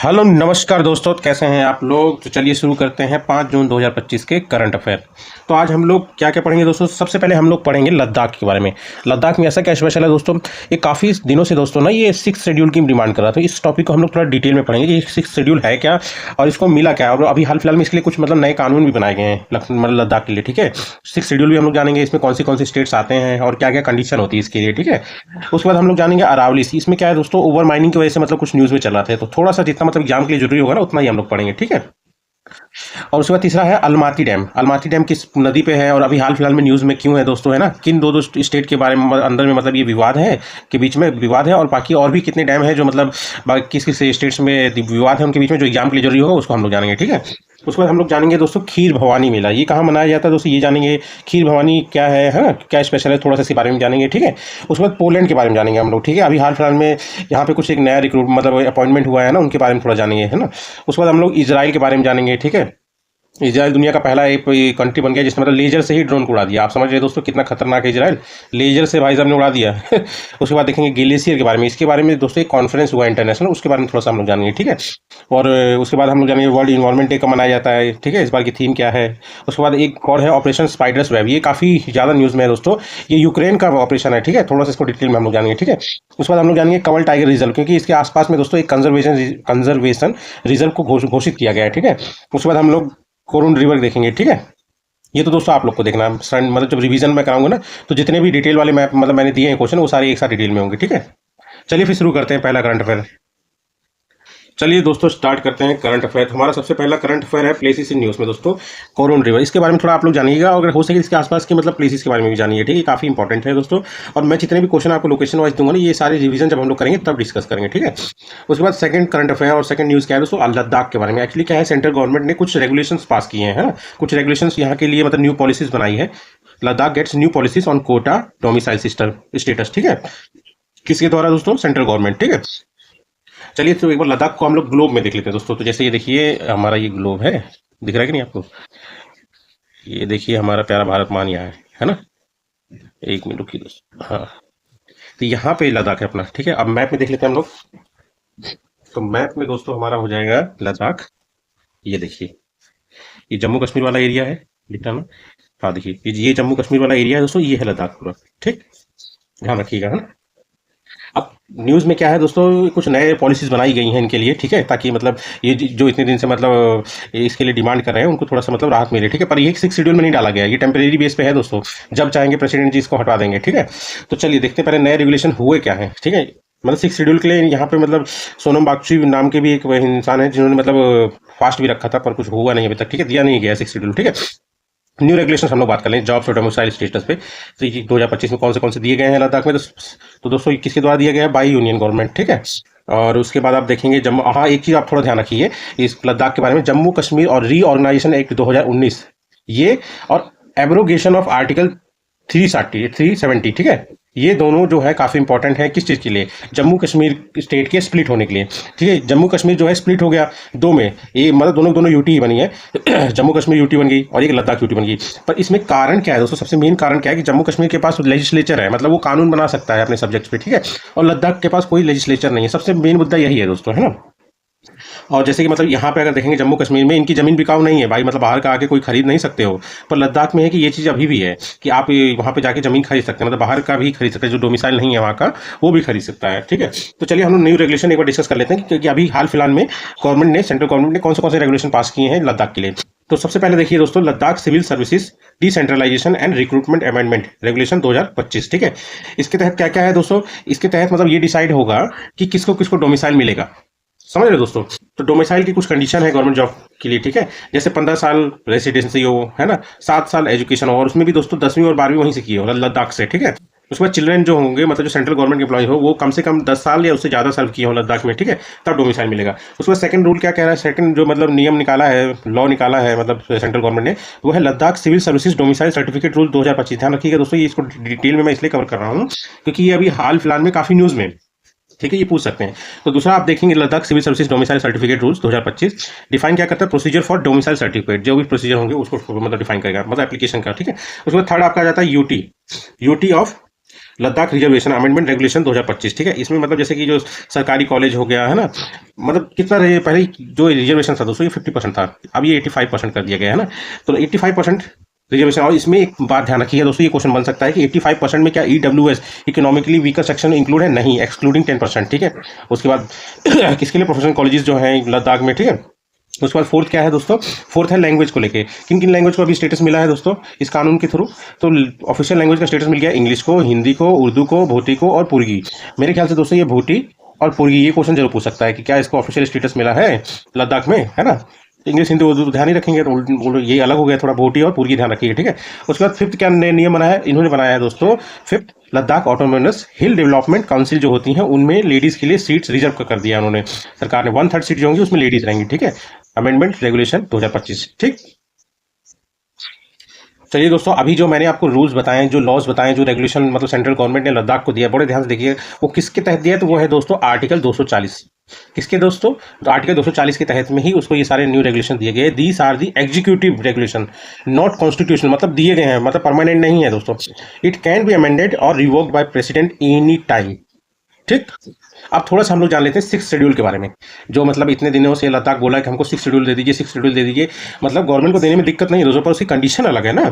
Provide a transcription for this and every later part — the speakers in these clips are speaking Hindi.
हेलो नमस्कार दोस्तों, कैसे हैं आप लोग। तो चलिए शुरू करते हैं 5 जून 2025 के करंट अफेयर। तो आज हम लोग क्या क्या पढ़ेंगे दोस्तों। सबसे पहले हम लोग पढ़ेंगे लद्दाख के बारे में। लद्दाख में ऐसा क्या स्पेशल है दोस्तों। ये काफ़ी दिनों से दोस्तों ना ये 6 शेड्यूल की डिमांड कर रहा था। इस टॉपिक को हम लोग थोड़ा डिटेल में पढ़ेंगे कि 6 शेड्यूल है क्या और इसको मिला क्या, और अभी हाल फिलहाल में इसके लिए कुछ मतलब नए कानून भी बनाए गए हैं मतलब लद्दाख के लिए। ठीक है, 6 शेड्यूल भी हम लोग जानेंगे, इसमें कौन सी स्टेट्स आते हैं और क्या क्या कंडीशन होती है इसके लिए। ठीक है, उसके बाद हम लोग जानेंगे अरावली। इसमें क्या है दोस्तों, ओवर माइनिंग की वजह से मतलब कुछ न्यूज़ में चल रहा था, तो थोड़ा सा जितना मतलब एग्जाम के लिए जरूरी होगा ना उतना ही हम लोग पढ़ेंगे। ठीक है, और उसके बाद तीसरा है अलमाती डैम। अलमाती डैम किस नदी पे है और अभी हाल फिलहाल में न्यूज़ में क्यों है दोस्तों, है ना। किन दो स्टेट के बारे में अंदर में मतलब ये विवाद है, के बीच में विवाद है, और बाकी और भी कितने डैम है जो मतलब किस किस स्टेट्स में विवाद है उनके बीच में, जो एग्जाम के लिए जरूरी होगा उसको हम लोग जानेंगे। ठीक है, उसके बाद हम लोग जानेंगे दोस्तों खीर भवानी मेला, ये कहाँ मनाया जाता है दोस्तों, ये जानेंगे। खीर भवानी क्या है ना, क्या स्पेशल है, थोड़ा सा इसके बारे में जानेंगे। ठीक है, उसके बाद पोलैंड के बारे में जानेंगे हम लोग। ठीक है, अभी हाल फिलहाल में यहाँ पे कुछ एक नया रिक्रूट मतलब अपॉइंटमेंट हुआ है ना, उनके बारे में थोड़ा जानेंगे, है ना। उसके बाद हम लोग इजराइल के बारे में जानेंगे। ठीक है, इजराइल दुनिया का पहला एक कंट्री बन गया जिसने मतलब लेजर से ही ड्रोन को उड़ा दिया। आप समझ रहे हैं दोस्तों कितना खतरनाक है इजराइल, लेजर से भाई साहब ने उड़ा दिया। उसके बाद देखेंगे ग्लेशियर के बारे में। इसके बारे में दोस्तों एक कॉन्फ्रेंस हुआ इंटरनेशनल, उसके बारे में थोड़ा सा हम लोग जानेंगे। ठीक है, और उसके बाद हम लोग जानेंगे वर्ल्ड इन्वायरमेंट डे कब मनाया जाता है। ठीक है, इस बार की थीम क्या है। उसके बाद एक और है ऑपरेशन स्पाइडर्स वेब, ये काफ़ी ज़्यादा न्यूज़ में है दोस्तों, ये यूक्रेन का ऑपरेशन है। ठीक है, थोड़ा सा इसको डिटेल में हम लोग जानेंगे। ठीक है, उसके बाद हम लोग जानेंगे कमल टाइगर रिजर्व, क्योंकि इसके आसपास में दोस्तों एक कंजर्वेशन रिजर्व को घोषित किया गया है। ठीक है, उसके बाद हम लोग कोरून रिवर देखेंगे। ठीक है, ये तो दोस्तों आप लोग को देखना है, मतलब जब रिवीजन में कराऊंगा ना तो जितने भी डिटेल वाले मैप मतलब मैंने दिए हैं क्वेश्चन वो सारे एक साथ डिटेल में होंगे। ठीक है, चलिए फिर शुरू करते हैं पहला करंट अफेयर। चलिए दोस्तों स्टार्ट करते हैं करंट अफेयर। हमारा सबसे पहला करंट अफेयर है प्लेसेस इन न्यूज़ में दोस्तों, कोरून रिवर। इसके बारे में थोड़ा आप लोग जानिएगा, अगर हो सके इसके आसपास के मतलब प्लेसेस के बारे में भी जानिए। ठीक है, काफ़ी इंपॉर्टेंट है दोस्तों, और मैं जितने भी क्वेश्चन आपको लोकेशन वाइज दूंगा ना ये सारे रिवीजन जब हम लोग करेंगे तब डिस्कस करेंगे। ठीक है, उसके बाद सेकंड करंट अफेयर और सेकंड न्यूज़ क्या है दोस्तों, लद्दाख के बारे में। एक्चुअली क्या है, सेंट्रल गवर्नमेंट ने कुछ रेगुलेशंस पास किए हैं, कुछ रेगुलेशंस यहाँ के लिए मतलब न्यू पॉलिसीज बनाई है। Ladakh gets new policies on quota domicile system status. ठीक है, किसके द्वारा दोस्तों, सेंट्रल गवर्नमेंट। ठीक है, चलिए तो एक बार लद्दाख को हम लोग ग्लोब में देख लेते हैं दोस्तों। तो जैसे ये देखिए हमारा ये ग्लोब है, दिख रहा है कि नहीं आपको। ये देखिए हमारा प्यारा भारत मान यहाँ है ना। एक मिनट रुकिए दोस्तों, हाँ, तो यहाँ पे लद्दाख है अपना। ठीक है, अब मैप में देख लेते हैं हम लोग। तो मैप में दोस्तों हमारा हो जाएगा लद्दाख। ये देखिए ये जम्मू कश्मीर वाला एरिया है, दिखा ना। हाँ देखिए ये जम्मू कश्मीर वाला एरिया है दोस्तों, ये है लद्दाख पूरा। ठीक, ध्यान रखिएगा, है ना। अब न्यूज़ में क्या है दोस्तों, कुछ नए पॉलिसीज बनाई गई हैं इनके लिए। ठीक है, ताकि मतलब ये जो इतने दिन से मतलब इसके लिए डिमांड कर रहे हैं उनको थोड़ा सा मतलब राहत मिले। ठीक है, पर ये 6 शेड्यूल में नहीं डाला गया, ये टेम्परेरी बेस पे है दोस्तों, जब चाहेंगे प्रेसिडेंट जी इसको हटा देंगे। ठीक है, तो चलिए देखते हैं पहले नए रेगुलेशन हुए क्या है। ठीक है, मतलब 6 शेड्यूल के लिए यहाँ पे मतलब सोनम बागची नाम के भी एक इंसान है जिन्होंने मतलब फास्ट भी रखा था, पर कुछ हुआ नहीं अभी तक। ठीक है, दिया नहीं गया 6 शेड्यूल। ठीक है, न्यू रेगुलेशन हम लोग बात कर लें जॉब्स और डोमिसाइल स्टेटस पे। तो ये 2025 में कौन से दिए गए हैं लद्दाख में, तो दोस्तों ये किसके द्वारा दिया गया है, बाई यूनियन गवर्नमेंट। ठीक है, और उसके बाद आप देखेंगे जम्मू, हाँ एक चीज़ आप थोड़ा ध्यान रखिए इस लद्दाख के बारे में, जम्मू कश्मीर और रीऑर्गेनाइजेशन एक्ट 2019 ये, और एब्रोगेशन ऑफ आर्टिकल 370। ठीक है, ये दोनों जो है काफ़ी इंपॉर्टेंट है। किस चीज़ के लिए, जम्मू कश्मीर स्टेट के स्प्लिट होने के लिए। ठीक है, जम्मू कश्मीर जो है स्प्लिट हो गया दो में, ये मतलब दोनों यूटी ही बनी है। जम्मू कश्मीर यूटी बन गई और एक लद्दाख यूटी बन गई। पर इसमें कारण क्या है दोस्तों, सबसे मेन कारण क्या है कि जम्मू कश्मीर के पास लेजिस्लेचर है, मतलब वो कानून बना सकता है अपने सब्जेक्ट्स पे। ठीक है, और लद्दाख के पास कोई लेजिस्लेचर नहीं है। सबसे मेन मुद्दा यही है दोस्तों, है ना। और जैसे कि मतलब यहाँ पे अगर देखेंगे जम्मू कश्मीर में इनकी ज़मीन बिकाऊ नहीं है भाई, मतलब बाहर का आके कोई खरीद नहीं सकते हो। पर लद्दाख में है कि ये चीज़ अभी भी है कि आप वहाँ पे जाके ज़मीन खरीद सकते हैं, मतलब बाहर का भी खरीद सकते हैं, जो डोमिसाइल नहीं है वहाँ का वो भी खरीद सकता है। ठीक है, तो चलिए हम लोग न्यू रेगुलेशन एक बार डिस्कस कर लेते हैं, क्योंकि अभी हाल फिलहाल में गवर्नमेंट ने, सेंट्रल गवर्नमेंट ने कौन से रेगुलेशन पास किए हैं लद्दाख के लिए। तो सबसे पहले देखिए दोस्तों, Ladakh civil services decentralisation and recruitment amendment regulation 2025। ठीक है, इसके तहत क्या क्या है दोस्तों, इसके तहत मतलब ये डिसाइड होगा कि किसको किसको डोमिसाइल मिलेगा। समझ रहे दोस्तों, तो डोमिसाइल की कुछ कंडीशन है गवर्नमेंट जॉब के लिए। ठीक है, जैसे 15 साल रेसिडेंसी हो, है ना, 7 साल एजुकेशन हो, और उसमें भी दोस्तों 10वीं और 12वीं वहीं से की हो लद्दाख से। ठीक है, उसके बाद चिल्ड्रन जो होंगे मतलब जो सेंट्रल गवर्नमेंट एम्प्लॉय हो वो कम से कम 10 साल या उससे ज़्यादा साल किए हो लद्दाख में। ठीक है, तब डोमिसाइल मिलेगा। उसके बाद सेकंड रूल क्या कह रहा है, सेकंड जो मतलब नियम निकाला है, लॉ निकाला है मतलब सेंट्रल गवर्नमेंट ने, वो है Ladakh civil services domicile certificate rule 2025। ध्यान रखिएगा दोस्तों, ये इसको डिटेल में मैं इसलिए कवर कर रहा हूँ क्योंकि ये अभी हाल फिलहाल में काफ़ी न्यूज़ में। ठीक है, ये पूछ सकते हैं। तो दूसरा आप देखेंगे Ladakh civil services domicile certificate rules 2025 define क्या करता है, प्रोसीजर फॉर डोमिसाइल सर्टिफिकेट, जो भी प्रोसीजर होंगे उसको मतलब डिफाइन करेगा, मतलब एप्लीकेशन का। ठीक है, उसके बाद थर्ड आपका आ जाता है UT of Ladakh reservation amendment regulation 2025, ठीक है। इसमें मतलब जैसे कि जो सरकारी कॉलेज हो गया है ना, मतलब कितना रहे पहले जो रिजर्वेशन था दोस्तों, ये 50% था, अब ये 85% कर दिया गया है ना। तो 85% रिजर्वेशन। और इसमें एक बात ध्यान रखिएगा दोस्तों, ये क्वेश्चन बन सकता है कि 85% में क्या EWS economically weaker section include है? नहीं, एक्सक्लूडिंग 10%, ठीक है। उसके बाद किसके लिए प्रोफेशनल कॉलेजेस जो हैं लद्दाख में, ठीक है। उसके बाद फोर्थ क्या है दोस्तों, फोर्थ है लैंग्वेज को लेके, किन किन लैंग्वेज को अभी स्टेटस मिला है दोस्तों इस कानून के थ्रू। तो ऑफिशियल लैंग्वेज का स्टेटस मिल गया इंग्लिश को, हिंदी को, उर्दू को, भूटी को और पुर्गी। मेरे ख्याल से दोस्तों ये भूटी और पुर्गी, ये क्वेश्चन जरूर पूछ सकता है कि क्या इसको ऑफिशियल स्टेटस मिला है लद्दाख में, है ना। इंग्लिश हिंदी उर्दू ध्यान ही रखेंगे, तो ये अलग हो गया थोड़ा, भूटी और पुर्गी ध्यान रखिएगा, ठीक है। उसके बाद फिफ्थ क्या नियम बनाया है, इन्होंने बनाया है दोस्तों, फिफ्थ लद्दाख ऑटोनोमस हिल डेवलपमेंट काउंसिल जो होती हैं उनमें लेडीज के लिए सीट्स रिजर्व कर दिया उन्होंने, सरकार ने 1/3 सीट जो होंगी उसमें लेडीज रहेंगी, ठीक है। अमेंडमेंट रेगुलेशन 2025, ठीक। चलिए दोस्तों, अभी जो मैंने आपको रूल्स बताए, जो लॉज बताए, जो रेगुलेशन मतलब सेंट्रल गवर्नमेंट ने लद्दाख को दिया, बड़े ध्यान से देखिए वो किसके तहत दिया है। तो वो है दोस्तों आर्टिकल 240। किसके दोस्तों? तो आर्टिकल 240 के तहत में ही उसको ये सारे न्यू रेगुलेशन दिए गए। These are the executive regulation, not constitutional, मतलब दिए गए हैं, मतलब परमानेंट नहीं है दोस्तों। इट कैन बी अमेंडेड और revoked by president any time, ठीक। अब थोड़ा सा हम लोग जान लेते हैं 6 शेड्यूल के बारे में, जो मतलब इतने दिनों से लद्दाख बोला है कि हमको 6 शेड्यूल दे दीजिए, 6 शेड्यूल दे दीजिए। मतलब गवर्नमेंट को देने में दिक्कत नहीं है दोस्तों, पर उसकी कंडीशन अलग है ना।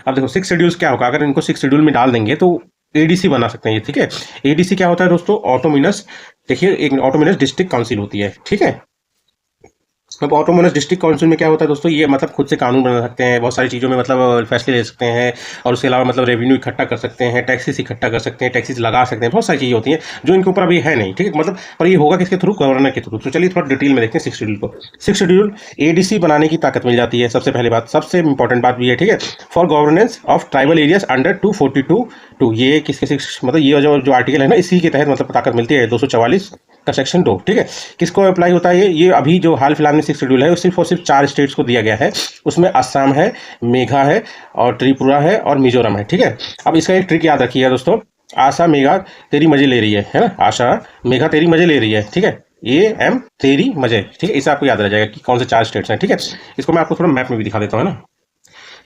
अब देखो 6 शेड्यूल्स क्या होगा, अगर इनको 6 शेड्यूल में डाल देंगे तो ADC बना सकते हैं ये, ठीक है। ADC क्या होता है दोस्तों? ऑटोमिनस, देखिए एक ऑटोमिनस डिस्ट्रिक्ट काउंसिल होती है, ठीक है। अब ऑटोनोमस डिस्ट्रिक्ट काउंसिल में क्या होता है दोस्तों, ये मतलब खुद से कानून बना सकते हैं, बहुत सारी चीज़ों में मतलब फैसले ले सकते हैं, और उसके अलावा मतलब रेवेन्यू इकट्ठा कर सकते हैं, टैक्सेस इकट्ठा कर सकते हैं, टैक्सेस लगा सकते हैं, बहुत सारी चीज़ें होती हैं जो इनके ऊपर अभी है नहीं, ठीक है। मतलब पर ये होगा किसके थ्रू? गवर्नर के थ्रू। तो चलिए थोड़ा डिटेल में देखते हैं 6 शेड्यूल को। 6 शेड्यूल ADC बनाने की ताकत मिल जाती है, सबसे पहली बात, सबसे इंपॉर्टेंट बात भी है, ठीक है। For governance of tribal areas under 242, ये किसके 6, मतलब ये जो आर्टिकल है ना, इसी के तहत मतलब ताकत मिलती है 244 का सेक्शन 2, ठीक है। किसको अप्लाई होता है ये अभी जो हाल फिलहाल में 6 शेड्यूल है, सिर्फ और सिर्फ 4 स्टेट्स को दिया गया है। उसमें असम है, मेघा है और त्रिपुरा है और मिजोरम है, ठीक है। अब इसका एक ट्रिक याद रखिएगा दोस्तों, आशा मेघा तेरी मजे ले रही है ना, आशा मेघा तेरी मजे ले रही है, ठीक है। AM तेरी मजे, ठीक है, इसे आपको याद रह जाएगा कि कौन से 4 स्टेट्स हैं, ठीक है। इसको मैं आपको थोड़ा मैप में भी दिखा देता हूँ ना।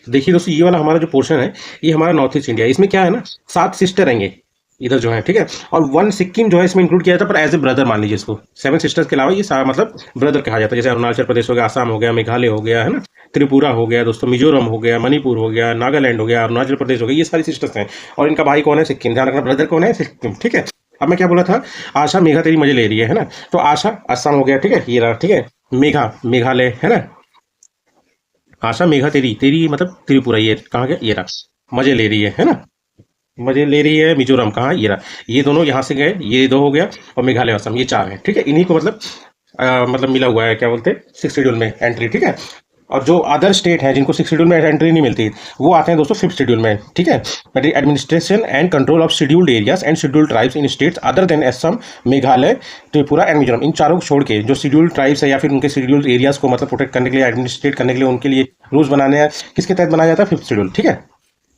देखिए दोस्तों, ये वाला हमारा जो पोर्शन है ये हमारा नॉर्थ ईस्ट इंडिया, इसमें क्या है ना 7 सिस्टर रहेंगे इधर जो है, ठीक है। और 1 सिक्किम जो है इसमें इंक्लूड किया जाता है, पर एज ए ब्रदर मान लीजिए इसको। 7 सिस्टर्स के अलावा ये सारा मतलब ब्रदर कहा जाता है, जैसे अरुणाचल प्रदेश हो गया, आसाम हो गया, मेघालय हो गया, है ना, त्रिपुरा हो गया दोस्तों, मिजोरम हो गया, मणिपुर हो गया, नागालैंड हो गया, अरुणाचल प्रदेश हो गया, ये सारी सिस्टर्स हैं। और इनका भाई कौन है? सिक्किम। ध्यान रखना, ब्रदर कौन है? सिक्किम, ठीक है। अब मैं क्या बोला था, आशा मेघा तेरी मजे ले रही है ना, तो आशा असम हो गया, ठीक है, ये रहा, ठीक है। मेघा मेघालय, है ना। आशा मेघा तेरी, तेरी मतलब त्रिपुरा, ये कहाँ गया? ये रहा, मजे ले रही है ना, मजे ले रही है मिजोरम, कहाँ? ये रहा, ये दोनों यहाँ से गए, ये 2 हो गया, और मेघालय असम ये 4 है, ठीक है। इन्हीं को मतलब मिला हुआ है, क्या बोलते हैं, 6 शेड्यूल में एंट्री, ठीक है। और जो अदर स्टेट हैं जिनको 6 शेड्यूल में एंट्री नहीं मिलती, वो आते हैं दोस्तों 5th शेड्यूल में, ठीक है। Administration and control of scheduled areas and scheduled tribes in states other than Assam, Meghalaya, Tripura and Mizoram, इन चारों को छोड़ के जो शेड्यूल्ड ट्राइब्स है या फिर उनके शेड्यूल्ड एरियाज को मतलब प्रोटेक्ट करने के लिए, एडमिनिस्ट्रेट करने के लिए, उनके लिए रूल्स बनाने हैं, किसके तहत बनाया जाता है? 5th शेड्यूल, ठीक है।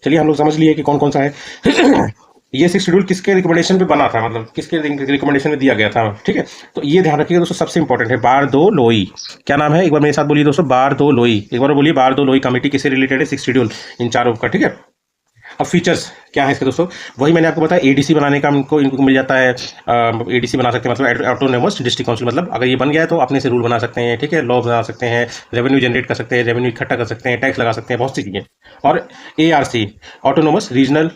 चलिए हम लोग समझ लिए कि कौन कौन सा है। ये 6 शेड्यूल किसके रिकमेंडेशन पे बना था, मतलब किसके रिकमेंडेशन में दिया गया था, ठीक है। तो ये ध्यान रखिएगा दोस्तों, सबसे इंपॉर्टेंट है बारदोलोई। क्या नाम है एक बार मेरे साथ बोलिए दोस्तों, बारदोलोई, एक बार बोलिए बारदोलोई कमेटी किससे रिलेटेड है? 6 शेड्यूल, इन चारों का, ठीक है। अब फीचर्स क्या है इसके दोस्तों, वही मैंने आपको बताया, ADC बनाने का इनको मिल जाता है। ADC बना सकते हैं, मतलब ऑटोनोमस डिस्ट्रिक्ट काउंसिल, मतलब अगर ये बन गया है तो अपने से रूल बना सकते हैं, ठीक है, लॉ बना सकते हैं, रेवेन्यू जनरेट कर सकते हैं, रेवेन्यू इकट्ठा कर सकते हैं, टैक्स लगा सकते हैं, बहुत सी चीज़ें। और ARC ऑटोनोमस रीजनल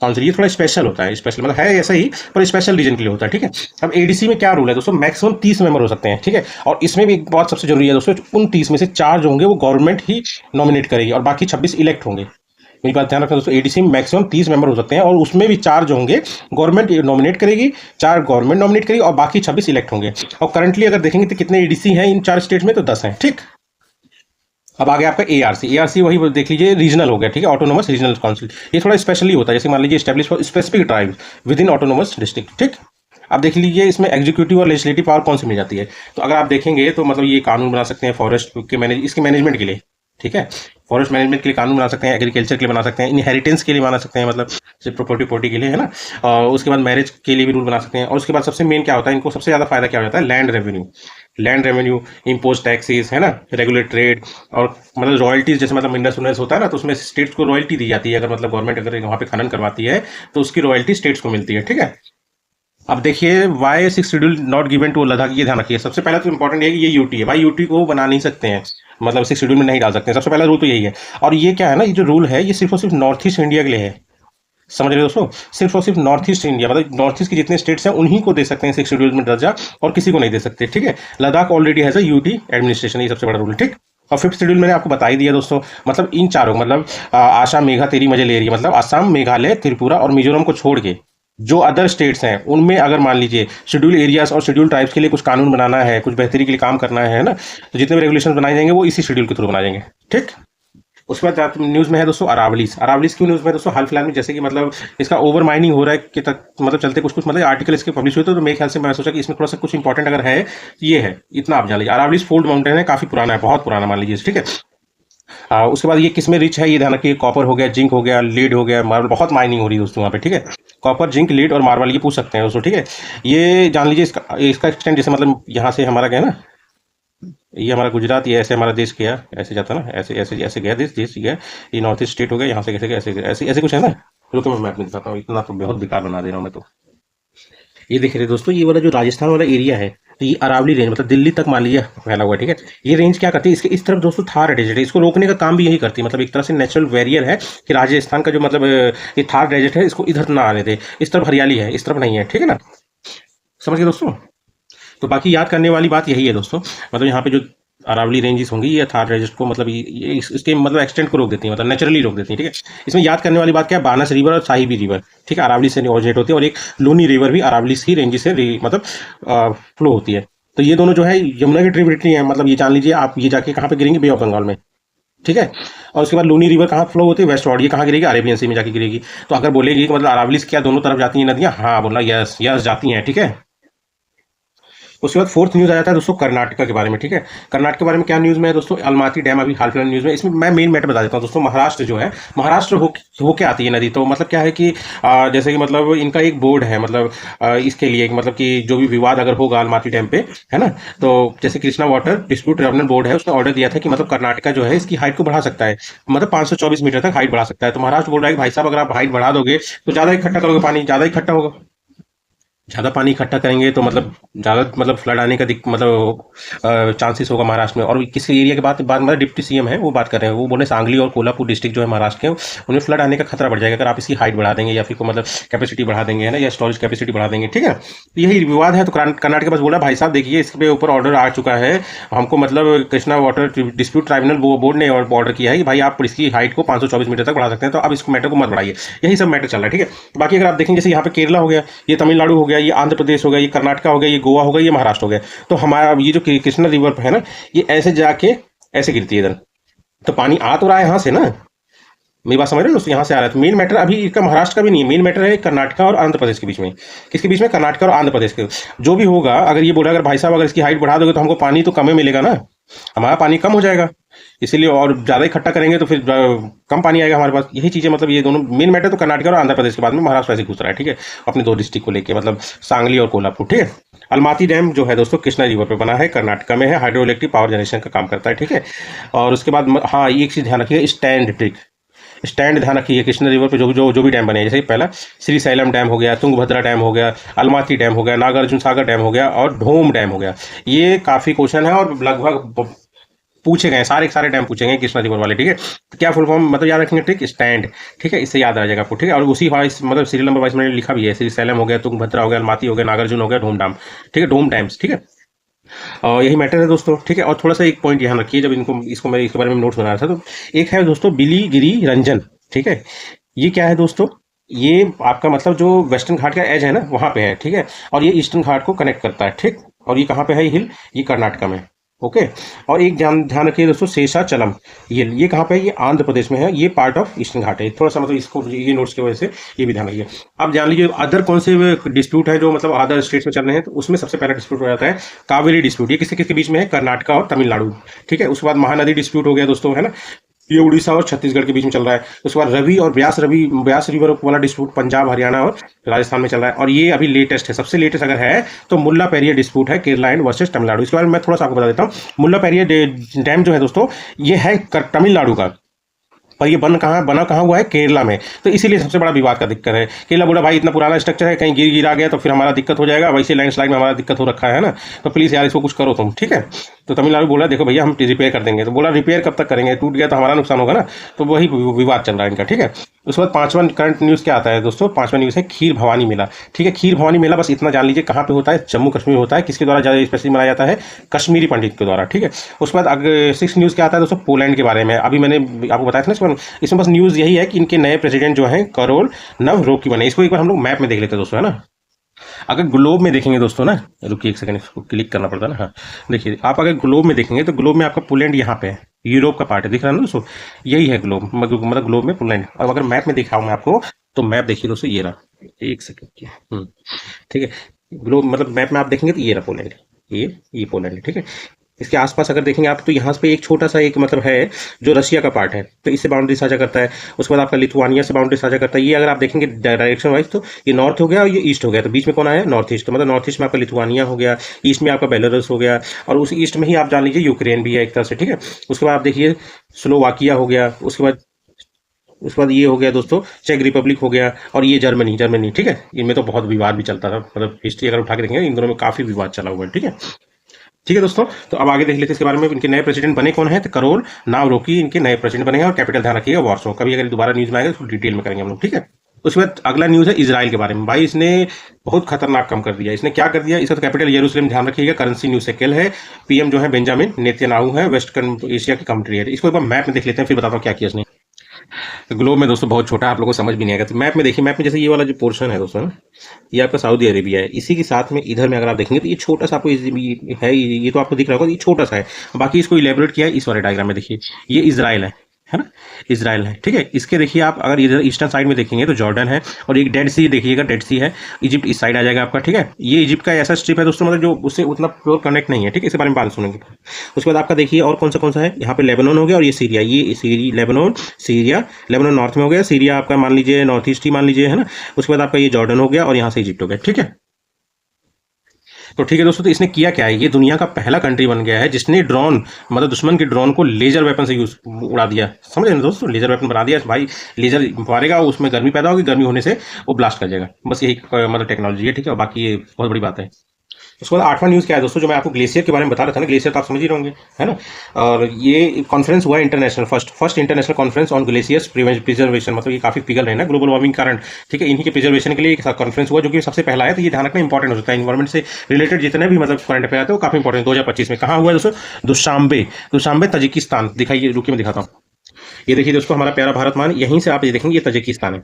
काउंसिल, ये थोड़ा स्पेशल होता है, स्पेशल मतलब है ऐसा ही, पर स्पेशल रीजन के लिए होता है, ठीक है। अब ADC में क्या रूल है दोस्तों, मैक्सिमम 30 मेंबर हो सकते हैं, ठीक है। और इसमें भी एक बात सबसे जरूरी है दोस्तों, उन 30 में से 4 जो होंगे वो गवर्नमेंट ही नॉमिनेट करेगी और बाकी 26 इलेक्ट होंगे। मेरी बात ध्यान रखना दोस्तों, ADC में मैक्सिमम 30 मेंबर हो सकते हैं और उसमें भी 4 जो होंगे गवर्नमेंट नॉमिनेट करेगी, 4 गवर्नमेंट नॉमिनेट करेगी और बाकी 26 इलेक्ट होंगे। और करंटली अगर देखेंगे तो कितने ADC हैं इन 4 स्टेट्स में, तो 10 हैं, ठीक। अब आगे आपका ARC वही देख लीजिए, रीजनल हो गया, ठीक है, ऑटोनोमस रीजनल काउंसिल। ये थोड़ा स्पेशली होता है, जैसे मान लीजिए establish for specific tribe with in autonomous district, ठीक। अब देख लीजिए इसमें एग्जीक्यूटिव और लेजिस्लेटिव पावर कौन सी मिल जाती है। तो अगर आप देखेंगे तो मतलब ये कानून बना सकते हैं फॉरेस्ट के इसके मैनेजमेंट के लिए, ठीक है। फॉरेस्ट मैनेजमेंट के लिए कानून बना सकते हैं, एग्रीकल्चर के लिए बना सकते हैं, इनहेरिटेंस के लिए बना सकते हैं, मतलब सिर्फ प्रॉपर्टी के लिए, है ना। और उसके बाद मैरिज के लिए भी रूल बना सकते हैं। और उसके बाद सबसे मेन क्या होता है, इनको सबसे ज़्यादा फायदा क्या हो जाता है, लैंड रेवेन्यू, इम्पोज टैक्सेस, है ना, रेगुलेट ट्रेड, और मतलब रॉयल्टीज, जैसे मतलब मिनरल्स विनरल्स होता है ना, तो उसमें स्टेट्स को रॉयल्टी दी जाती है। अगर मतलब गवर्नमेंट अगर वहाँ पे खनन करवाती है तो उसकी रॉयल्टी स्टेट्स को मिलती है, ठीक है। अब देखिए why 6 schedule not given to Ladakh, ये ध्यान रखिए। सबसे पहला तो इंपॉर्टेंट है कि ये यूटी है भाई, यूटी को बना नहीं सकते हैं, मतलब 6 शेड्यूल में नहीं डाल सकते हैं। सबसे पहला रूल तो यही है। और ये क्या है ना, ये जो रूल है ये सिर्फ और सिर्फ नॉर्थ ईस्ट इंडिया के लिए है, समझ रहे हो दोस्तों। सिर्फ और सिर्फ नॉर्थ ईस्ट इंडिया, मतलब नॉर्थ ईस्ट के जितने स्टेट्स हैं उन्हीं को दे सकते हैं 6 शेड्यूल में दर्जा, और किसी को नहीं दे सकते, ठीक है। Ladakh already has a UT administration, ये सबसे बड़ा रूल, ठीक। और 5th शेड्यूल मैंने आपको बता ही दिया दोस्तों, मतलब इन चारों, मतलब आसाम मेघा तेरी मजे ले रही है, मतलब असम, मेघालय, त्रिपुरा और मिजोरम को छोड़ के जो अदर स्टेट्स हैं उनमें अगर मान लीजिए शेड्यूल एरियाज और शेड्यूल ट्राइब्स के लिए कुछ कानून बनाना है, कुछ बेहतरी के लिए काम करना है ना, तो जितने भी रेगुलेशन बनाए जाएंगे वो इसी शेड्यूल के थ्रू बनाए जाएंगे, ठीक। उसके बाद न्यूज़ में है दोस्तों अरावलीज क्यों न्यूज़ में है दोस्तों, हाल फिलहाल में जैसे कि मतलब इसका ओवर माइनिंग हो रहा है कि मतलब चलते कुछ कुछ मतलब आर्टिकल इसके पब्लिश हुए थे, तो मेरे ख्याल से मैं सोचा कि इसमें थोड़ा सा कुछ इंपॉर्टेंट अगर है ये है, इतना आप जान लीजिए। अरावलीज फोल्ड माउंटेन है, काफी पुराना है, बहुत पुराना मान लीजिए, ठीक है। उसके बाद ये किसमें रिच है, ये ध्यान रखिए, कॉपर हो गया, जिंक हो गया, लीड हो गया, मार्बल, बहुत माइनिंग हो रही है दोस्तों वहाँ पे, ठीक है। कॉपर, जिंक, लीड और मार्बल, ये पूछ सकते हैं दोस्तों, ठीक है। ये जान लीजिए इसका एक्सटेंड, जैसे मतलब यहाँ से हमारा गया ना, ये हमारा गुजरात, ये ऐसे हमारा देश गया, ऐसे जाता ना, ऐसे ऐसे ऐसे गया देश गया, ये नॉर्थ ईस्ट स्टेट हो गया, यहाँ से कैसे गया, ऐसे ऐसे ऐसे कुछ है ना। रुको मैं मैप में दिखाता हूँ, इतना तो बहुत बेकार बना दे रहा हूँ मैं तो। ये देख रहे दोस्तों, ये वाला जो राजस्थान वाला एरिया है, तो ये अरावली रेंज मतलब दिल्ली तक मान लीजिए फैला हुआ है, ठीक है। ये रेंज क्या करती है, इसके इस तरफ दोस्तों थार डेजर्ट है, इसको रोकने का काम भी यही करती है, मतलब एक तरह से नेचुरल बैरियर है कि राजस्थान का जो मतलब ये थार डेजर्ट है इसको इधर ना आने दे, इस तरफ हरियाली है, इस तरफ नहीं है, ठीक है ना, समझ गए दोस्तों। तो बाकी याद करने वाली बात यही है दोस्तों, मतलब यहाँ पे जो अरावली रेंजेस होंगी ये थार रेंज को मतलब ये इसके मतलब एक्सटेंट को रोक देती है, मतलब नेचुरली रोक देती है, ठीक है। इसमें याद करने वाली बात क्या है, बानस रिवर और साहिबी रिवर, ठीक है, अरावली से ओरिजिनेट होती है, और एक लूनी रिवर भी अरावली ही रेंज से मतलब फ्लो होती है। तो ये दोनों जो है यमुना की ट्रिब्यूटरी है, मतलब ये जान लीजिए आप, ये जाके कहाँ पे गिरेंगे, बे ऑफ बंगाल में, ठीक है। और उसके बाद लूनी रिवर कहाँ फ्लो होती है, वेस्ट, और ये कहाँ गिरेगी, अरेबियन सी में जाके गिरेगी। तो अगर बोलेगी कि मतलब अरावली से क्या दोनों तरफ जाती हैं नदियाँ, हाँ बोला, यस यस जाती हैं, ठीक है। उसके बाद 4th न्यूज़ आ जाता है दोस्तों कर्नाटका के बारे में, ठीक है। कर्नाटक के बारे में क्या न्यूज़ में है दोस्तों, अलमाती डैम अभी हाल फिलहाल न्यूज़ में। इसमें मैं मेन मैटर बता देता हूँ दोस्तों, महाराष्ट्र जो है, महाराष्ट्र हो के आती है नदी, तो मतलब क्या है कि जैसे कि मतलब इनका एक बोर्ड है, मतलब इसके लिए मतलब कि जो भी विवाद अगर होगा अलमाती डैम पे, है ना, तो जैसे Krishna water dispute tribunal board है, उसने ऑर्डर दिया था कि मतलब कर्नाटका जो है इसकी हाइट को बढ़ा सकता है, मतलब 524 मीटर तक हाइट बढ़ा सकता है। तो महाराष्ट्र बोल रहा है कि भाई साहब अगर आप हाइट बढ़ा दोगे तो ज़्यादा इकट्ठा करोगे, पानी ज़्यादा इकट्ठा होगा, ज़्यादा पानी इकट्ठा करेंगे तो मतलब ज़्यादा मतलब फ्लड आने का मतलब चांसेस होगा महाराष्ट्र में। और किस एरिया के बात मतलब डिप्टी सीएम है वो बात कर रहे हैं, वो बोले सांगली और कोल्हापुर डिस्ट्रिक्ट जो है महाराष्ट्र के, उनमें फ्लड आने का खतरा बढ़ जाएगा अगर आप इसकी हाइट बढ़ा देंगे या फिर को मतलब कैपेसिटी बढ़ा देंगे, है ना, या स्टोरेज कैपेसिटी बढ़ा देंगे, ठीक है। तो यही विवाद है। तो कर्नाटक के पास बोला भाई साहब देखिए इसके ऊपर ऑर्डर आ चुका है, हमको मतलब Krishna water dispute tribunal board ने ऑर्डर किया है कि भाई आप इसकी हाइट को 524 मीटर तक बढ़ा सकते हैं, तो अब इस मैटर को मत बढ़ाइए। यही सब मैटर चल रहा है, ठीक है। बाकी अगर आप देखेंगे जैसे यहाँ पे केरला हो गया, ये तमिलनाडु हो गया, ये आंध्र प्रदेश हो गया, ये कर्नाटका हो गया, ये गोवा हो गया, ये महाराष्ट्र हो गया, तो हमारा ये जो कृष्णा रिवर है ना, ये ऐसे जाके ऐसे गिरती है इधर, तो पानी आ तो रहा है यहाँ से ना, मेरी बात समझ रहे हो दोस्तों, यहाँ से आ रहा है। तो मेन मैटर अभी इसका महाराष्ट्र का भी नहीं है, मेन मैटर है कर्नाटका और आंध्र प्रदेश के बीच में। किसके बीच में, कर्नाटका और आंध्र प्रदेश के। जो भी होगा अगर ये बोला अगर भाई साहब अगर इसकी हाइट बढ़ा दोगे तो हमको पानी तो कम ही मिलेगा ना, हमारा पानी कम हो जाएगा, इसीलिए और ज़्यादा इकट्ठा करेंगे तो फिर कम पानी आएगा हमारे पास। यही चीज़ें मतलब ये दोनों मेन मैटर तो कर्नाटक और आंध्र प्रदेश के बाद में महाराष्ट्र ऐसे घुस रहा है, ठीक है, अपने 2 डिस्ट्रिक्ट को लेके, मतलब सांगली और कोल्हापुर, ठीक है। अलमाती डैम जो है दोस्तों कृष्णा रिवर पे बना है, कर्नाटका में है, हाइड्रो इलेक्ट्रिक पावर जनरेशन का काम करता है, ठीक है। और उसके बाद हाँ एक चीज़ ध्यान रखिए, स्टैंड ध्यान रखिए कृष्णा रिवर पे जो भी डैम बने, जैसे पहला श्री सैलम डैम हो गया, तुंगभद्रा डैम हो गया, अलमाती डैम हो गया, नागार्जुन सागर डैम हो गया और ढोम डैम हो गया। ये काफ़ी क्वेश्चन है और लगभग पूछे गए, सारे डैम पूछे गए कृष्णा रिवर वाले, ठीक है। तो क्या फुल फॉर्म मतलब याद रखेंगे, ट्रिक स्टैंड, ठीक है, इससे याद आ जाएगा आपको, ठीक है। और उसी वाइस मतलब सीरियल नंबर वाइस मैंने लिखा भी है, श्री सैलम हो गया, तुंगभद्रा हो गया, अलमाती हो गया, नागार्जुन हो गया, ढोम डैम, ठीक है, ढोम डैम्स, ठीक है। और यही मैटर है दोस्तों, ठीक है। और थोड़ा सा एक पॉइंट ध्यान रखिए, जब इसको मैं इसके बारे में नोट्स बना रहा था, तो एक है दोस्तों बिलीगिरी रंजन, ठीक है। ये क्या है दोस्तों, ये आपका मतलब जो वेस्टर्न घाट का एज है ना वहाँ पे है, ठीक है, और ये ईस्टर्न घाट को कनेक्ट करता है, ठीक। और ये कहाँ पे है ये हिल, ये कर्नाटका में, ओके। और एक ध्यान रखिए दोस्तों शेषाचलम, ये कहाँ पे है, ये आंध्र प्रदेश में है, ये पार्ट ऑफ ईस्टर्न घाट है। थोड़ा सा मतलब इसको ये नोट्स की वजह से ये भी ध्यान रखिए। अब जान लीजिए अदर कौन से डिस्प्यूट है जो मतलब अदर स्टेट्स में चल रहे हैं, तो उसमें सबसे पहला डिस्प्यूट हो जाता है कावेरी डिस्प्यूट। ये किसके किसके बीच में है, कर्नाटका और तमिलनाडु, ठीक है। उसके बाद महानदी डिस्प्यूट हो गया दोस्तों, है ना, ये उड़ीसा और छत्तीसगढ़ के बीच में चल रहा है। उसके बाद रवि और ब्यास रिवर वाला डिस्प्यूट पंजाब, हरियाणा और राजस्थान में चल रहा है। और ये अभी लेटेस्ट है, सबसे लेटेस्ट अगर है तो मुल्ला पेरिया डिस्प्यूट है, केरला एंड वर्सेस तमिलनाडु। इसके बारे में मैं थोड़ा सा आपको बता देता हूँ। मुल्ला पेरिया डैम जो है दोस्तों, ये है तमिलनाडु का, पर ये बना कहाँ हुआ है, केरला में। तो इसीलिए सबसे बड़ा विवाद का दिक्कत है। केरला बोला भाई इतना पुराना स्ट्रक्चर है, कहीं गिरा गया तो फिर हमारा दिक्कत हो जाएगा, वैसे लैंडस्लाइड में हमारा दिक्कत हो रखा है ना, तो प्लीज़ यार इसको कुछ करो तुम, ठीक है। तो तमिलनाडु बोला देखो भैया हम रिपेयर कर देंगे। तो बोला रिपेयर कब तक करेंगे, टूट गया तो हमारा नुकसान होगा ना। तो वही विवाद चल रहा है इनका, ठीक है। उसके बाद पांचवा करंट न्यूज़ क्या आता है दोस्तों, पांचवा न्यूज़ है खीर भवानी मेला, ठीक है। खीर भवानी मेला बस इतना जान लीजिए कहाँ पे होता है, जम्मू कश्मीर होता है। किसके द्वारा ज़्यादा स्पेशली मनाया जाता है, कश्मीरी पंडित के द्वारा, ठीक है। उसके बाद अगर सिक्स न्यूज़ क्या आता है दोस्तों, पोलैंड के बारे में। अभी मैंने आपको बताया था ना, इसमें बस न्यूज़ यही है कि इनके नए प्रेसिडेंट जो हैं करोल नवरोकी बने। इसको एक बार हम लोग मैप में देख लेते हैं दोस्तों, है ना। अगर ग्लोब में देखेंगे दोस्तों ना, रुकिए एक सेकंड, इसको क्लिक करना पड़ता है ना। हाँ देखिए, आप अगर ग्लोब में देखेंगे तो ग्लोब में आपका पोलैंड यहाँ पे है, यूरोप का पार्ट है, दिख रहा है ना दोस्तों, यही है ग्लोब, मतलब ग्लोब में पोलैंड। और अगर मैप में दिखाऊँ मैं आपको, तो मैप देखिए दोस्तों, ये रहा, एक सेकंड की, ठीक है। ग्लोब मतलब मैप में आप देखेंगे तो ये रहा पोलैंड, ये पोलैंड है, ठीक है। इसके आसपास अगर देखेंगे आप तो यहाँ पे एक छोटा सा एक मतलब है जो रशिया का पार्ट है, तो इससे बाउंड्री साझा करता है। उसके बाद आपका लिथुआनिया से बाउंड्री साझा करता है। ये अगर आप देखेंगे डायरेक्शन वाइज तो ये नॉर्थ हो गया और ये ईस्ट हो गया, तो बीच में कौन आया, नॉर्थ ईस्ट। तो मतलब नॉर्थ ईस्ट में आपका लिथुआनिया हो गया, ईस्ट में आपका बेलारूस हो गया, और उस ईस्ट में ही आप जान लीजिए यूक्रेन भी है एक तरह से, ठीक है। उसके बाद आप देखिए स्लोवाकिया हो गया, उसके बाद ये हो गया दोस्तों चेक रिपब्लिक हो गया, और ये जर्मनी, ठीक है। इनमें तो बहुत विवाद भी चलता था, मतलब हिस्ट्री अगर उठा के देखेंगे इन दोनों में काफी विवाद चला हुआ है, ठीक है। ठीक है दोस्तों, तो अब आगे देख लेते हैं इसके बारे में। इनके नए प्रेसिडेंट बने कौन है, तो करोल नावरोकी इनके नए प्रेसिडेंट बने हैं, और कैपिटल ध्यान रखिएगा वॉर्सो। कभी अगर दोबारा न्यूज में आएगा तो डिटेल में करेंगे हम लोग, ठीक है। उसके बाद अगला न्यूज है इजराइल के बारे में। भाई इसने बहुत खतरनाक काम कर दिया। इसने क्या कर दिया, इसका तो कैपिटल यरूशलेम ध्यान रखिएगा, करेंसी न्यूज सेकेल है, पीएम जो है बेंजामिन नेतन्याहू है, वेस्ट एशिया की कंट्री है। इसको एक बार मैप में देख लेते हैं, फिर बताता हूँ क्या किया इसने। तो ग्लोब में दोस्तों बहुत छोटा है, आप लोगों को समझ भी नहीं आएगा। तो मैप में देखिए, मैप में जैसे ये वाला जो पोर्शन है दोस्तों ना, ये आपका सऊदी अरेबिया है। इसी के साथ में इधर में अगर आप देखेंगे तो ये छोटा सा आपको है, ये तो आपको दिख रहा होगा, ये छोटा सा है। बाकी इसको इलेबोरेट किया है इस वाले डायग्राम में, देखिए ये इजराइल है ना, इजराइल है, ठीक है। इसके देखिए आप अगर इधर ईस्टर्न साइड में देखेंगे तो जॉर्डन है, और एक डेड सी देखिएगा, डेड सी है, इजिप्ट इस साइड आ जाएगा आपका, ठीक है। ये इजिप्ट का ऐसा स्ट्रिप है दोस्तों, मतलब जो उससे उतना प्योर कनेक्ट नहीं है, ठीक है। इसके बारे में बात सुनेंगे। उसके बाद आपका देखिए और कौन सा है, यहाँ पे लेबनान हो गया, और ये Syria, Lebanon Syria, Lebanon north में हो गया, सीरिया आपका मान लीजिए नॉर्थ ईस्ट ही मान लीजिए, है ना। उसके बाद आपका ये जॉर्डन हो गया, और यहाँ से इजिप्ट हो गया, ठीक है। तो ठीक है दोस्तों, तो इसने किया क्या है, ये दुनिया का पहला कंट्री बन गया है जिसने ड्रोन, मतलब दुश्मन के ड्रोन को लेजर वेपन से यूज उड़ा दिया। समझ रहे हैं दोस्तों, लेजर वेपन बना दिया भाई, लेजर मारेगा, उसमें गर्मी पैदा होगी, गर्मी होने से वो ब्लास्ट कर जाएगा। बस यही मतलब टेक्नोलॉजी है, ठीक है। बाकी ये बहुत बड़ी बात है। उसके बाद आठवां न्यूज़ क्या है दोस्तों, जो मैं आपको ग्लेशियर के बारे में बता रहा था ना, ग्लेशियर तो आप समझ ही होंगे, है ना। और ये कॉन्फ्रेंस हुआ international, first international conference on glaciers preservation, मतलब ये काफी पिघल रहे हैं ना ग्लोबल वार्मिंग के कारण, ठीक है। इन्हीं के प्रिजर्वेशन के लिए एक कॉन्फ्रेंस हुआ, जो कि सबसे पहला है। तो ये ध्यान रखना इंपॉर्टेंट हो सकता है, इन्वायरमेंट से रिलेटेड जितने भी मतलब करंट अफेयर आते हैं वो काफी इंपॉर्टेंट। 2025 में कहाँ हुआ है दोस्तों, दुशांबे तजिकिस्तान। दिखाइए, रुकिए मैं दिखाता हूँ। ये देखिए दोस्तों, हमारा प्यारा भारत मान, यहीं से आप ये देखेंगे, ये तजिकिस्तान है,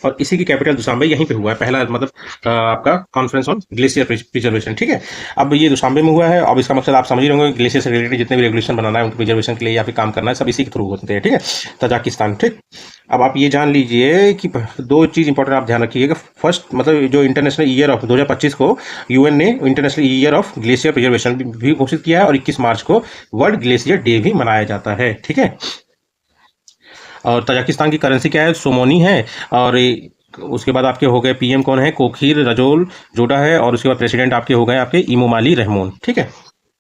और इसी की कैपिटल दुशांबे यहीं पे हुआ है, पहला मतलब आपका कॉन्फ्रेंस ऑन ग्लेशियर प्रिजर्वेशन, ठीक है। अब ये दुशांबे में हुआ है। अब इसका मकसद आप समझ ही होंगे, ग्लेशियर से रिलेटेड जितने भी रेगुलेशन बनाना है उनके प्रिजर्वेशन के लिए या फिर काम करना है, सब इसी के थ्रू होते हैं, ठीक है। तजाकिस्तान, ठीक। अब आप ये जान लीजिए कि दो चीज़ इंपॉर्टेंट आप ध्यान रखिएगा। फर्स्ट मतलब जो इंटरनेशनल ईयर ऑफ 2025 को यूएन ने international year of glacier preservation भी घोषित किया है, और 21 मार्च को वर्ल्ड ग्लेशियर डे भी मनाया जाता है, ठीक है। और तजाकिस्तान की करेंसी क्या है, सोमोनी है। और उसके बाद आपके हो गए पीएम कौन है, कोखीर रजोल जोडा है, और उसके बाद प्रेसिडेंट आपके हो गए आपके इमोमाली रहमोन, ठीक है।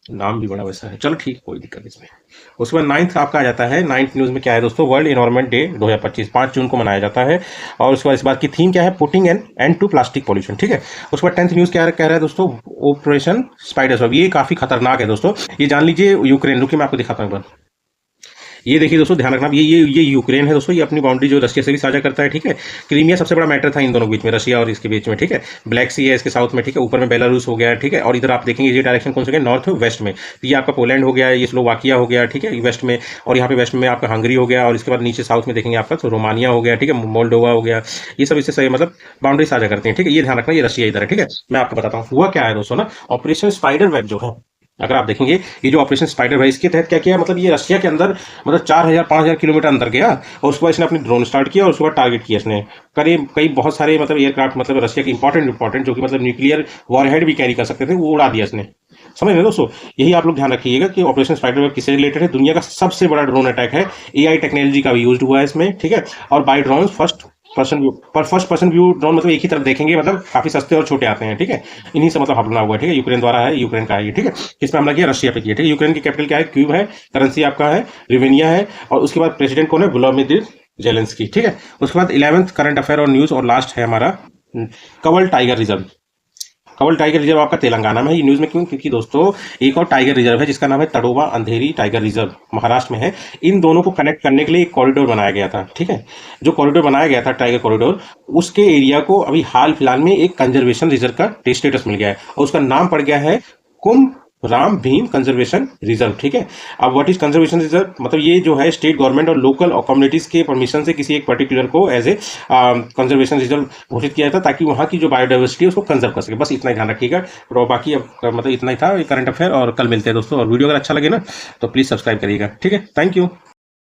नाम भी बड़ा वैसा है, चलो ठीक, कोई दिक्कत नहीं इसमें। उसके बाद नाइन्थ आपका आ जाता है, नाइन्थ न्यूज़ में क्या है दोस्तों, वर्ल्ड एनवायरनमेंट डे 2025 5 जून को मनाया जाता है। और उसके बाद इस बात की थीम क्या है, putting an end to plastic pollution, ठीक है। उसके बाद 10th न्यूज़ क्या कह रहा है दोस्तों, ऑपरेशन स्पाइडर वेब। ये काफ़ी खतरनाक है दोस्तों, ये जान लीजिए यूक्रेन, रुकिए मैं आपको दिखाता हूँ एक बार। ये देखिए दोस्तों, ध्यान रखना, ये यूक्रेन है दोस्तों, ये अपनी बाउंड्री जो रशिया से भी साझा करता है, ठीक है। क्रीमिया सबसे बड़ा मैटर था इन दोनों के बीच में, रशिया और इसके बीच में, ठीक है। ब्लैक सी है इसके साउथ में, ठीक है। ऊपर में बेलारूस हो गया, ठीक है। और इधर आप देखेंगे ये डायरेक्शन कौन सा गया, नॉर्थ वेस्ट में। तो ये आपका पोलैंड हो गया, ये स्लोवाकिया हो गया, ठीक है, वेस्ट में। और यहाँ पे वेस्ट में आपका हंगरी हो गया, और इसके बाद नीचे साउथ में देखेंगे आपका तो रोमानिया हो गया, ठीक है, मोल्डोवा हो गया। ये सब इससे सही मतलब बाउंड्री साझा करते हैं, ठीक है। ये ध्यान रखना, ये रशिया इधर है, ठीक है। मैं आपको बताता हूँ हुआ क्या है दोस्तों ना, ऑपरेशन स्पाइडर वेब जो है, अगर आप देखेंगे ये जो ऑपरेशन स्पाइडर है इसके तहत क्या किया, मतलब ये रशिया के अंदर मतलब 4000-5000 किलोमीटर अंदर गया और उसके बाद इसने अपनी ड्रोन स्टार्ट किया और उसके बाद टारगेट किया इसने करीब कई बहुत सारे मतलब एयरक्राफ्ट, मतलब रशिया के इंपॉर्टेंट जो कि मतलब न्यूक्लियर वॉरहेड भी कैरी कर सकते थे, वो उड़ा दिया इसने। समझ रहे दोस्तों, यही आप लोग ध्यान रखिएगा कि ऑपरेशन स्पाइडर वेब किससे रिलेटेड है। दुनिया का सबसे बड़ा ड्रोन अटैक है, एआई टेक्नोलॉजी का भी यूज हुआ है इसमें, ठीक है। और by drone first person view drone, मतलब एक ही तरफ देखेंगे, मतलब काफी सस्ते और छोटे आते हैं, ठीक है। इन्हीं से मतलब हमला हुआ है, ठीक है। यूक्रेन द्वारा है, यूक्रेन का है ये, ठीक है। किस पे हमला किया? रशिया पे किया, ठीक है। यूक्रेन की कैपिटल क्या है? क्यूब है। करेंसी आपका है रिवेनिया है। और उसके बाद प्रेसिडेंट कौन है? व्लादिमीर जेलेंस्की, ठीक है। उसके बाद 11th करंट अफेयर और न्यूज और लास्ट है हमारा कवल टाइगर रिजर्व। कवल टाइगर रिजर्व आपका तेलंगाना में है। ये न्यूज में क्यों? क्योंकि दोस्तों एक और टाइगर रिजर्व है जिसका नाम है तड़ोबा अंधेरी टाइगर रिजर्व, महाराष्ट्र में है। इन दोनों को कनेक्ट करने के लिए एक कॉरिडोर बनाया गया था, ठीक है। जो कॉरिडोर बनाया गया था टाइगर कॉरिडोर, उसके एरिया को अभी हाल फिलहाल में एक कंजर्वेशन रिजर्व का स्टेटस मिल गया है और उसका नाम पड़ गया है कुंभ राम भीम कंजर्वेशन रिजर्व, ठीक है। अब व्हाट इज कंजर्वेशन रिजर्व? मतलब ये जो है स्टेट गवर्नमेंट और लोकल और कम्युनिटीज के परमिशन से किसी एक पर्टिकुलर को एज ए कंजर्वेशन रिजर्व घोषित किया जाता है ताकि वहाँ की जो बायोडाइवर्सिटी है उसको कंजर्व कर सके। बस इतना ही ध्यान रखिएगा। और बाकी अब मतलब इतना ही था करंट अफेयर, और कल मिलते हैं दोस्तों। और वीडियो अगर अच्छा लगे ना तो प्लीज सब्सक्राइब करिएगा, ठीक है। Thank you.